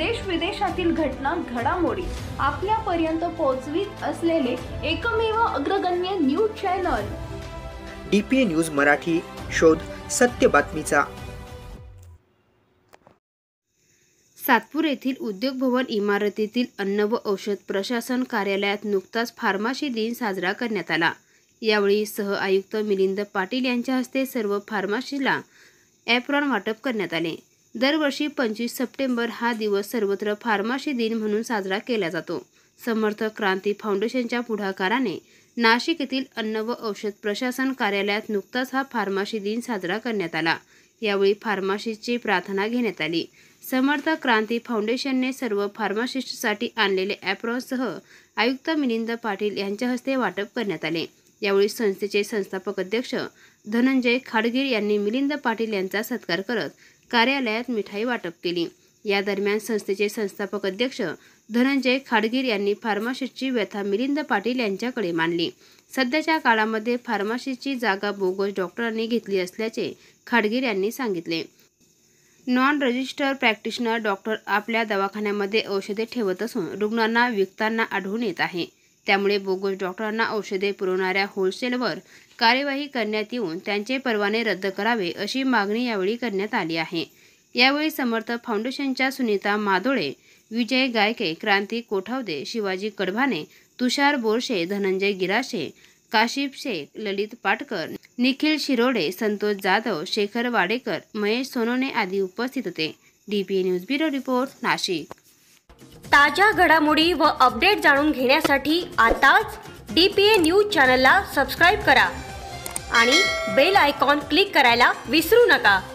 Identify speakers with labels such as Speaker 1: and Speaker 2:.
Speaker 1: देश विदेशातील घटना घडामोडी आपल्यापर्यंत पोहोचवित असलेले एकमेव अग्रगण्य news channel
Speaker 2: DPA news Marathi. शोध सत्य बातमीचा.
Speaker 3: सातपूर येथील उद्योग भवन इमारतीतील अन्न व औषध प्रशासन कार्यालयात नुकताच फार्मसी दिन साजरा करण्यात आला. यावेळी सह आयुक्त मिलिंद पाटील यांच्या हस्ते सर्व फार्मसीला ॲप्रॉन वाटप करण्यात आले. दरवर्षी 25 सप्टेंबर हा दिवस सर्वत्र फार्मसी दिन म्हणून साजरा केला जातो. समर्थ क्रांती फाउंडेशनच्या पुढाकाराने नाशिक येथील अन्न व औषध प्रशासन कार्यालयात नुकताच हा फार्मसी दिन साजरा करण्यात आला. यावेळी फार्मसिस्टची प्रार्थना घेण्यात आली. समर्थ क्रांती फाउंडेशनने सर्व फार्मासिस्टसाठी आणलेले ॲप्रॉनसह आयुक्त मिलिंद पाटील यांच्या हस्ते वाटप करण्यात आले. यावेळी संस्थेचे संस्थापक अध्यक्ष धनंजय खाडगीर यांनी मिलिंद पाटील यांचा सत्कार करत कार्यालयात मिठाई वाटप केली. या दरम्यान संस्थेचे संस्थापक अध्यक्ष धनंजय खाडगीर यांनी फार्मासिस्टची व्यथा मिलिंद पाटील यांच्याकडे मांडली. सध्याच्या काळामध्ये फार्मसीची जागा बोगस डॉक्टरांनी घेतली असल्याचे खाडगीर यांनी सांगितले. नॉन रजिस्टर प्रॅक्टिशनर डॉक्टर आपल्या दवाखान्यामध्ये औषधे ठेवत असून रुग्णांना विकताना आढळून येत आहे. त्यामुळे बोगस डॉक्टरांना औषधे पुरवणाऱ्या होलसेलवर कार्यवाही करण्यात येऊन त्यांचे परवाने रद्द करावे अशी मागणी यावेळी करण्यात आली आहे. यावेळी समर्थ फाउंडेशनच्या सुनीता मादोळे, विजय गायके, क्रांती कोठावदे, शिवाजी कडभाने, तुषार बोरशे, धनंजय गिराशे, काशिफ शेख, ललित पाटकर, निखिल शिरोडे, संतोष जाधव, शेखर वाडेकर, महेश सोनोने आदी उपस्थित होते. DPA news bureau report, Nashik.
Speaker 4: ताज्या घडामोडी व अपडेट जाणून घेण्यासाठी आताच DPA न्यूज चॅनलला सबस्क्राईब करा आणि बेल आयकॉन क्लिक करायला विसरू नका.